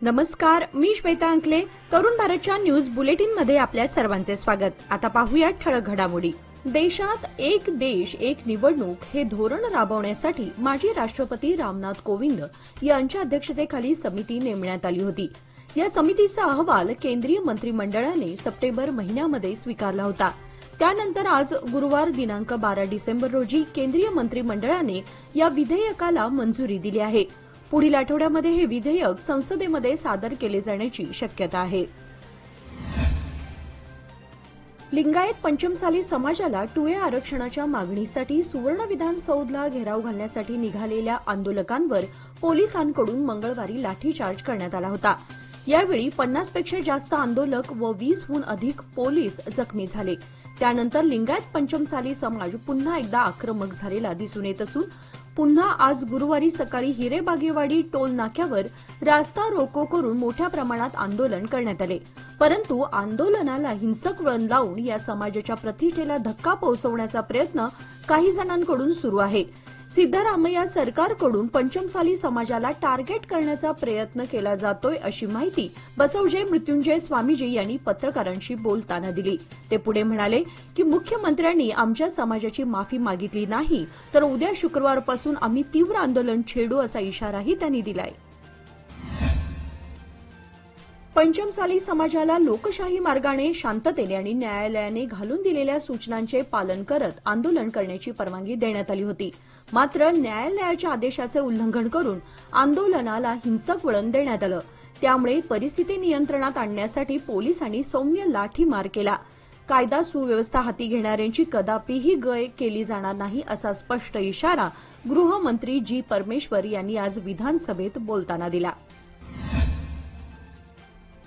नमस्कार, मी श्वेता अंकले. तरुण भारतच्या न्यूज बुलेटिनमध्ये आपल्या सर्वांचे स्वागत. आता पाहूया ठळक घडामोडी. देशात एक देश एक निवडणूक हे धोरण राबवण्यासाठी माजी राष्ट्रपती रामनाथ कोविंद यांच्या अध्यक्षतेखाली समिती नेमण्यात आली होती. या समितीचा अहवाल केंद्रीय मंत्रिमंडळाने सप्टेंबर महिन्यामध्ये स्वीकारला होता. त्यानंतर आज गुरुवार दिनांक 12 डिसेंबर रोजी केंद्रीय मंत्रिमंडळाने या विधेयकाला मंजुरी दिली आहे. पुढील आठवड्यामध्ये हे विधेयक संसदेमध्ये सादर केले जाण्याची शक्यता आहे. लिंगायत पंचमसाली समाजाला 2A आरक्षणाच्या मागणीसाठी सुवर्ण विधानसौधला घेराव घालण्यासाठी निघालेल्या आंदोलकांवर पोलिसांकडून मंगळवारी लाठीचार्ज करण्यात आला होता. यावेळी 50 पेक्षा जास्त आंदोलक व 20हून अधिक पोलीस जखमी झाले. त्यानंतर लिंगायत पंचमसाली समाज पुन्हा एकदा आक्रमक झालेला दिसून येत असून पुन्हा आज गुरुवारी सकाळी हिरेबागेवाडी टोल नाक्यावर रास्ता रोको करून मोठ्या प्रमाणात आंदोलन करण्यात आले. परंतु आंदोलनाला हिंसक वळण लावून या समाजाच्या प्रतिष्ठेला धक्का पोहोचवण्याचा प्रयत्न काही जणांकडून सुरू आहे. सिद्धरामय्या सरकारकडून पंचमसाली समाजाला टार्गेट करण्याचा प्रयत्न केला जातोय अशी माहिती बसवजय मृत्युंजय स्वामीजी यांनी पत्रकारांशी बोलताना दिली. ते पुढे म्हणाले की मुख्यमंत्र्यांनी आमच्या समाजाची माफी मागितली नाही तर उद्या शुक्रवारपासून आम्ही तीव्र आंदोलन छेडू असा इशाराही त्यांनी दिलाय. पंचमसाली समाजाला लोकशाही मार्गाने शांततेने आणि न्यायालयाने घालून दिलेल्या सूचनांचे पालन करत आंदोलन करण्याची परवानगी देण्यात आली होती. मात्र न्यायालयाच्या आदेशाचे उल्लंघन करून आंदोलनाला हिंसक वळण देण्यात आलं. त्यामुळे परिस्थिती नियंत्रणात आणण्यासाठी पोलिसांनी सौम्य लाठीमार केला. कायदा सुव्यवस्था हाती घेणाऱ्यांची कदापिही गय केली जाणार नाही असा स्पष्ट इशारा गृहमंत्री जी परमेश्वर यांनी आज विधानसभेत बोलताना दिला.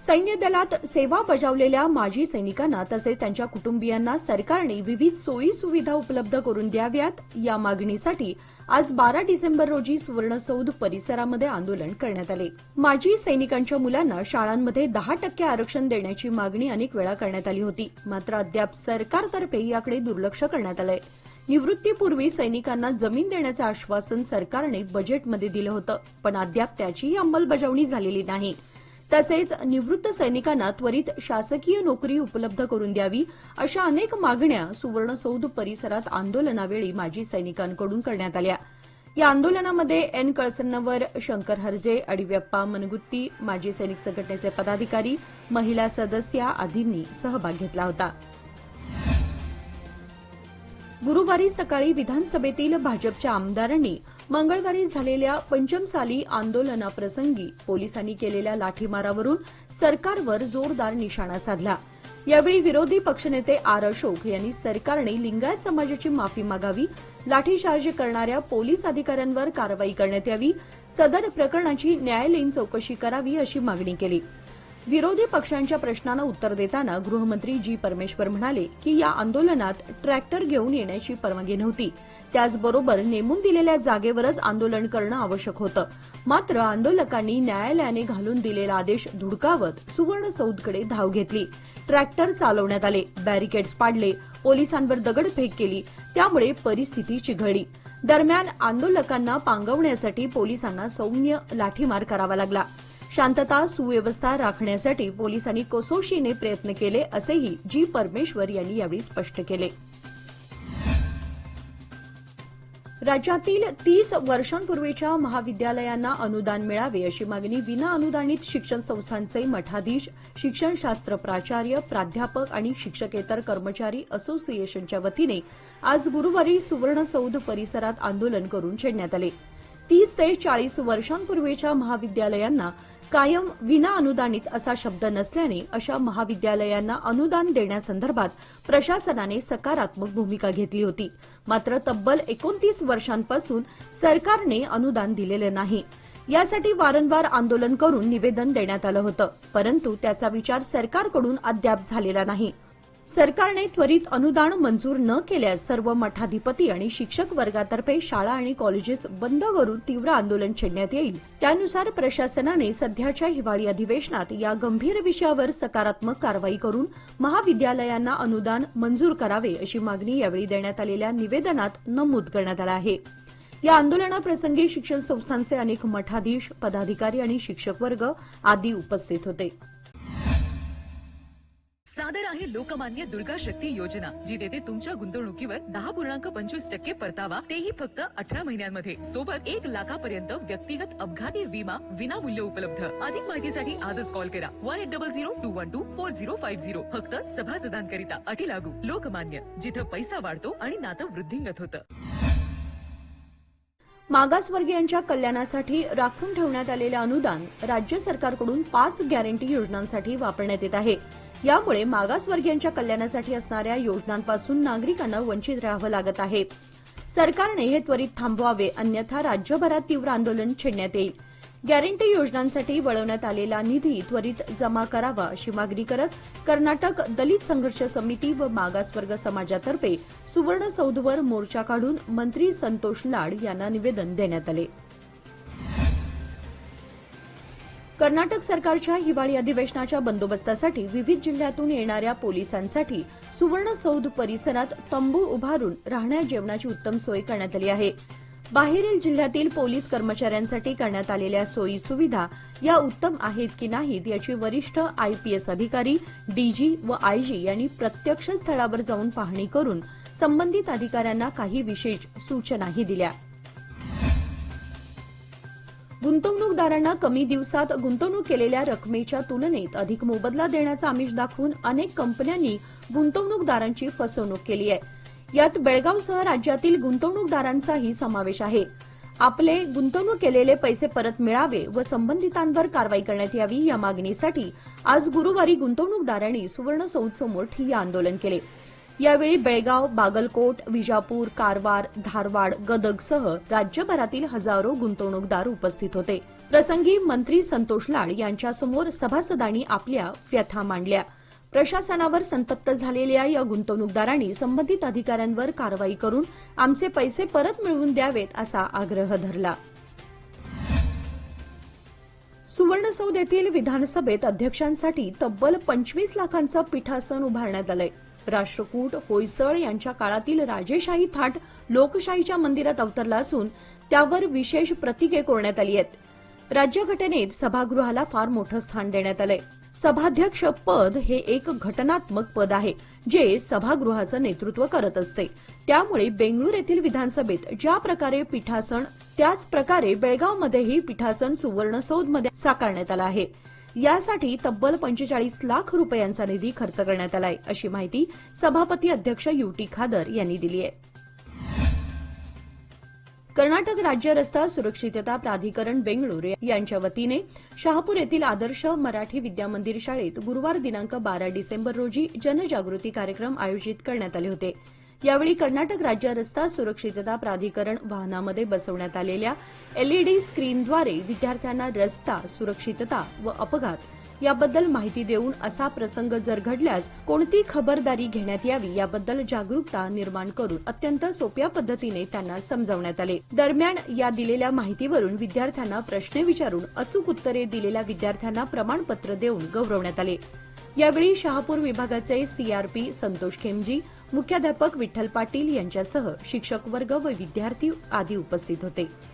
सैन्य दलात सेवा बजावलेल्या माजी सैनिकांना तसेच त्यांच्या कुटुंबियांना सरकारने विविध सोयी सुविधा उपलब्ध करून द्याव्यात या मागणीसाठी आज 12 डिसेंबर रोजी सुवर्णसौध परिसरामध्ये आंदोलन करण्यात आले. माजी सैनिकांच्या मुलांना शाळांमध्ये 10% आरक्षण देण्याची मागणी अनेक वेळा करण्यात आली होती. मात्र अद्याप सरकारतर्फे याकडे दुर्लक्ष करण्यात आलंय. निवृत्तीपूर्वी सैनिकांना जमीन देण्याचं आश्वासन सरकारने बजेटमध्ये दिलं होतं, पण अद्याप त्याचीही अंमलबजावणी झालेली नाही. तसेच निवृत्त सैनिकांना त्वरित शासकीय नोकरी उपलब्ध करून द्यावी अशा अनेक मागण्या सुवर्णसौध परिसरात आंदोलनावेळी माजी सैनिकांकडून करण्यात आल्या. या आंदोलनामध्ये एन कळसन्नवर, शंकर हर्जे, अडिव्यप्पा मनगुत्ती, माजी सैनिक संघटनेचे पदाधिकारी, महिला सदस्या आदींनी सहभाग घेतला होता. गुरुवारी सकाळी विधानसभेतील भाजपच्या आमदारांनी मंगळवारी झालेल्या पंचमसाली आंदोलनाप्रसंगी पोलिसांनी केलेल्या लाठीमारावरून सरकारवर जोरदार निशाणा साधला. यावेळी विरोधी पक्षनेते आर अशोक यांनी सरकारने लिंगायत समाजाची माफी मागावी, लाठीचार्ज करणाऱ्या पोलीस अधिकाऱ्यांवर कारवाई करण्यात यावी, सदर प्रकरणाची न्यायालयीन चौकशी करावी अशी मागणी केली. विरोधी पक्षांच्या प्रश्नांना उत्तर देताना गृहमंत्री जी परमेश्वर म्हणाले की या आंदोलनात ट्रॅक्टर घेऊन येण्याची परवानगी नव्हती. त्याचबरोबर नेमून दिलेल्या जागेवरच आंदोलन करणं आवश्यक होतं. मात्र आंदोलकांनी न्यायालयाने घालून दिलेला आदेश धुडकावत सुवर्णसौधकडे धाव घेतली. ट्रॅक्टर चालवण्यात आले, बॅरिकेड्स पाडले, पोलिसांवर दगडफेक केली. त्यामुळे परिस्थिती चिघळली. दरम्यान आंदोलकांना पांगवण्यासाठी पोलिसांना सौम्य लाठीमार करावा लागला. शांतता सुव्यवस्था राखण्यासाठी पोलिसांनी कसोशीने प्रयत्न केले असेही जी परमेश्वर यांनी यावेळी स्पष्ट केले. राज्यातील 30 वर्षांपूर्वीच्या महाविद्यालयांना अनुदान मिळावे अशी मागणी विनाअनुदानित शिक्षण संस्थांचे मठाधीश, शिक्षणशास्त्र प्राचार्य, प्राध्यापक आणि शिक्षकेतर कर्मचारी असोसिएशनच्या वतीने आज गुरुवारी सुवर्णसौध परिसरात आंदोलन करून छेडण्यात आले. 30 ते 40 वर्षांपूर्वीच्या महाविद्यालयांना कायम विनाअनुदानित असा शब्द नसल्याने अशा महाविद्यालयांना अनुदान देण्यासंदर्भात प्रशासनाने सकारात्मक भूमिका घेतली होती. मात्र तब्बल 29 वर्षांपासून सरकारने अनुदान दिलेलं नाही. यासाठी वारंवार आंदोलन करून निवेदन देण्यात आलं होतं, परंतु त्याचा विचार सरकारकडून अद्याप झालेला नाही. सरकारने त्वरित अनुदान मंजूर न केल्यास सर्व मठाधिपती आणि शिक्षक वर्गातर्फे शाळा आणि कॉलेजेस बंद करून तीव्र आंदोलन छेडण्यात येईल. त्यानुसार प्रशासनाने सध्याच्या हिवाळी अधिवेशनात या गंभीर विषयावर सकारात्मक कारवाई करून महाविद्यालयांना अनुदान मंजूर करावे अशी मागणी यावेळी देण्यात आलेल्या निवेदनात नमूद करण्यात आलं आहे. या आंदोलनाप्रसंगी शिक्षण संस्थांचे अनेक मठाधीश, पदाधिकारी आणि शिक्षक वर्ग आदी उपस्थित होते. सादर आहे लोकमान्य दुर्गा शक्ती योजना, जी देते तुमच्या गुंतवणुकीवर 10.25% परतावा, तेही फक्त 18 महिन्यांमध्ये. सोबत 1 लाखापर्यंत व्यक्तिगत अपघाती विमा विनामूल्य उपलब्ध. अधिक माहितीसाठी आजच कॉल करा 1800-212-4050. फक्त सभासदांकरिता. अटी लागू. लोकमान्य, जिथं पैसा वाढतो आणि नातं वृद्धिंगत होतं. मागासवर्गीयांच्या कल्याणासाठी राखून ठेवण्यात आलेले अनुदान राज्य सरकारकडून 5 गॅरंटी योजनांसाठी वापरण्यात येत आहे. यामुळे मागासवर्गीयांच्या कल्याणासाठी असणाऱ्या योजनांपासून नागरिकांना वंचित राहावं लागत आहे. सरकारने हे त्वरित थांबवावे, अन्यथा राज्यभरात तीव्र आंदोलन छेडण्यात येईल. गॅरंटी योजनांसाठी वळवण्यात आलेला निधी त्वरित जमा करावा अशी मागणी करत कर्नाटक दलित संघर्ष समिती व मागासवर्ग समाजातर्फे सुवर्ण सौधवर मोर्चा काढून मंत्री संतोष लाड यांना निवेदन देण्यात आले. कर्नाटक सरकारच्या हिवाळी अधिवेशनाच्या बंदोबस्तासाठी विविध जिल्ह्यातून येणाऱ्या पोलिसांसाठी सुवर्ण सौध परिसरात तंबू उभारून राहण्या जेवणाची उत्तम सोय करण्यात आली आहे. बाहेरील जिल्ह्यातील पोलीस कर्मचाऱ्यांसाठी करण्यात आलेल्या सोयी सुविधा या उत्तम आहेत की नाहीत याची वरिष्ठ आयपीएस अधिकारी, डीजी व आयजी यांनी प्रत्यक्ष स्थळावर जाऊन पाहणी करून संबंधित अधिकाऱ्यांना काही विशेष सूचनाही दिल्या. गुंतवणूकदारांना कमी दिवसात गुंतवणूक केलेल्या रकमेच्या तुलनेत अधिक मोबदला देण्याचा आमिष दाखवून अनेक कंपन्यांनी गुंतवणूकदारांची फसवणूक केली आहे. यात बेळगावसह राज्यातील गुंतवणूकदारांचाही समावेश आहे. आपले गुंतवणूक केलेले पैसे परत मिळावे व संबंधितांवर कारवाई करण्यात यावी या मागणीसाठी आज गुरुवारी गुंतवणूकदारांनी सुवर्ण सौधसमोर ठिय्या आंदोलन केले. यावेळी बेळगाव, बागलकोट, विजापूर, कारवार, धारवाड, गदगसह राज्यभरातील हजारो गुंतवणूकदार उपस्थित होते. प्रसंगी मंत्री संतोष लाड यांच्यासमोर सभासदांनी आपल्या व्यथा मांडल्या. प्रशासनावर संतप्त झालेल्या या गुंतवणूकदारांनी संबंधित अधिकाऱ्यांवर कारवाई करून आमचे पैसे परत मिळवून द्यावेत असा आग्रह धरला. सुवर्णसौध येथील विधानसभेत अध्यक्षांसाठी तब्बल 25 लाखांचं पीठासन उभारण्यात आलंय. राष्ट्रकूट होयसळ यांच्या काळातील राजेशाही थाट लोकशाहीच्या मंदिरात अवतरला असून त्यावर विशेष प्रतीके कोरण्यात आली आहेत. राज्यघटनेत सभागृहाला फार मोठं स्थान देण्यात आलंय. सभाध्यक्ष पद हे एक घटनात्मक पद आहे जे सभागृहाचं नेतृत्व करत असते. त्यामुळे बेंगळूर येथील विधानसभेत ज्या प्रकारे पीठासन, त्याच प्रकारे बेळगावमध्येही पीठासन सुवर्णसौधमध्ये साकारण्यात आलं आहे. यासाठी तब्बल 45 लाख रुपयांचा निधी खर्च करण्यात आलाय अशी माहिती सभापती अध्यक्ष युटी खादर यांनी दिली आहे. कर्नाटक राज्य रस्ता सुरक्षितता प्राधिकरण बेंगळूर यांच्या वतीने शहापूर येथील आदर्श मराठी विद्यामंदिर शाळेत गुरुवार दिनांक 12 डिसेंबर रोजी जनजागृती कार्यक्रम आयोजित करण्यात आले होते. यावेळी कर्नाटक राज्य रस्ता सुरक्षितता प्राधिकरण वाहनामध्ये बसवण्यात आलेल्या एलईडी स्क्रीनद्वारे विद्यार्थ्यांना रस्ता सुरक्षितता व अपघात याबद्दल माहिती देऊन असा प्रसंग जर घडल्यास कोणती खबरदारी घेण्यात यावी याबद्दल जागरूकता निर्माण करून अत्यंत सोप्या पद्धतीने त्यांना समजावण्यात आले. दरम्यान या दिलेल्या माहितीवरून विद्यार्थ्यांना प्रश्न विचारून अचूक उत्तरे दिलेल्या विद्यार्थ्यांना प्रमाणपत्र देऊन गौरवण्यात आले. यावेळी शहापूर विभागाचे सीआरपी संतोष खेमजी, मुख्याध्यापक विठ्ठल पाटील यांच्यासह शिक्षक वर्ग व विद्यार्थी आदी उपस्थित होते.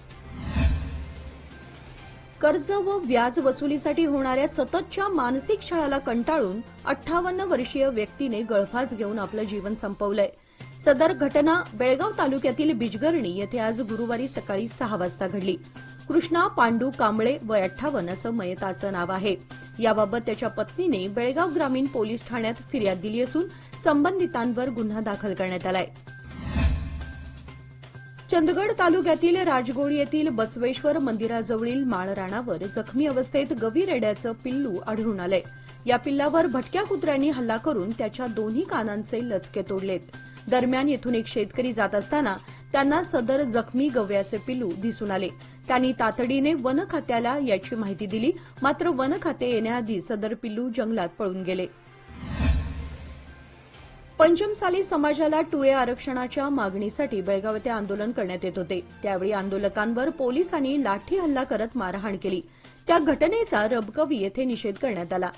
कर्ज व व्याज वसुलीसाठी होणाऱ्या सततच्या मानसिक छळाला कंटाळून 58 वर्षीय व्यक्तीने गळफास घेऊन आपलं जीवन संपवलंय. सदर घटना बेळगाव तालुक्यातील बिजगर्णी येथे आज गुरुवारी सकाळी 6 वाजता घडली. कृष्णा पांडू कांबळे वय 58 असं मयताचं नाव आहे. याबाबत त्याच्या पत्नीने बेळगाव ग्रामीण पोलीस ठाण्यात फिर्याद दिली असून संबंधितांवर गुन्हा दाखल करण्यात आलाय. चंदगड तालुक्यातील राजगोळी येथील बसवेश्वर मंदिराजवळील माळरानावर जखमी अवस्थेत गवी रेड्याचं पिल्लू आढळून आलंय. या पिल्लावर भटक्या कुत्र्यांनी हल्ला करून त्याच्या दोन्ही कानांचे लचके तोडलेत. दरम्यान येथून एक शेतकरी जात असताना त्यांना सदर जखमी गव्याचे पिल्लू दिसून आले. त्यांनी तातडीने वन खात्याला याची माहिती दिली. मात्र वन खाते येण्याआधी सदर पिल्लू जंगलात पळून गेले. पंचमसाली समाजाला 2A आरक्षणाच्या मागणीसाठी बेळगाव येथे आंदोलन करण्यात येत होते. त्यावेळी आंदोलकांवर पोलिसांनी लाठी हल्ला करत मारहाण केली. त्या घटनेचा रबकवी येथे निषेध करण्यात आला.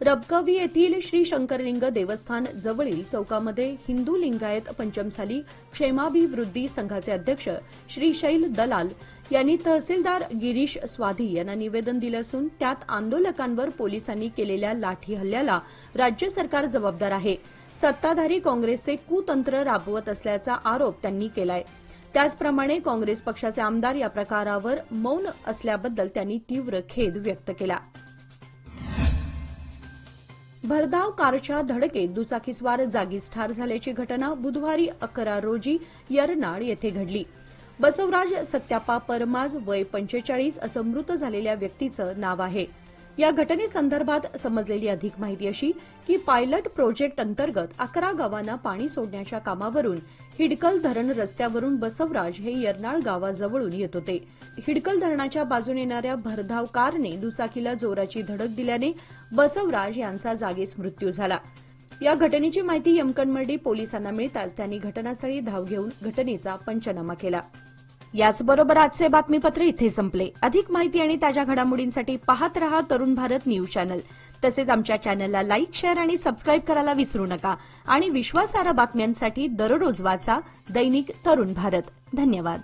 रबकवी येथील श्री शंकरलिंग देवस्थान जवळील चौकामध्ये हिंदू लिंगायत पंचमसाली क्षेमाभिवृद्धी संघाचे अध्यक्ष श्री शैल दलाल यांनी तहसीलदार गिरीश स्वाधी यांना निवेदन दिलं असून त्यात आंदोलकांवर पोलिसांनी केलेल्या लाठी हल्ल्याला राज्य सरकार जबाबदार आहे. सत्ताधारी काँग्रेसचे कुतंत्र राबवत असल्याचा आरोप त्यांनी केलाय. त्याचप्रमाणे काँग्रेस पक्षाचे आमदार या प्रकारावर मौन असल्याबद्दल त्यांनी तीव्र खेद व्यक्त केला. भरधाव कारच्या धडकेत दुचाकीस्वार जागीच ठार झाल्याची घटना बुधवारी 11 रोजी यरनाळ येथे घडली. बसवराज सत्याप्पा परमाज वय 45 असं मृत झालेल्या व्यक्तीचं नाव आहे. या घटनेसंदर्भात समजलेली अधिक माहिती अशी की पायलट प्रोजेक्ट अंतर्गत 11 गावांना पाणी सोडण्याच्या कामावरून हिडकल धरण रस्त्यावरून बसवराज हे यरनाळ गावाजवळून येत होते. हिडकल धरणाच्या बाजूने येणाऱ्या भरधाव कारने दुचाकीला जोराची धडक दिल्याने बसवराज यांचा जागीच मृत्यू झाला. या घटनेची माहिती यमकनमर्डी पोलिसांना मिळताच त्यांनी घटनास्थळी धाव घेऊन घटनेचा पंचनामा केला. याचबरोबर आजचे बातमीपत्र इथे संपले. अधिक माहिती आणि ताज्या घडामोडींसाठी पाहत रहा तरुण भारत न्यूज चॅनल. तसेच आमच्या चॅनलला लाईक, शेअर आणि सबस्क्राईब करायला विसरू नका. आणि विश्वासार्ह बातम्यांसाठी दररोज वाचा दैनिक तरुण भारत. धन्यवाद.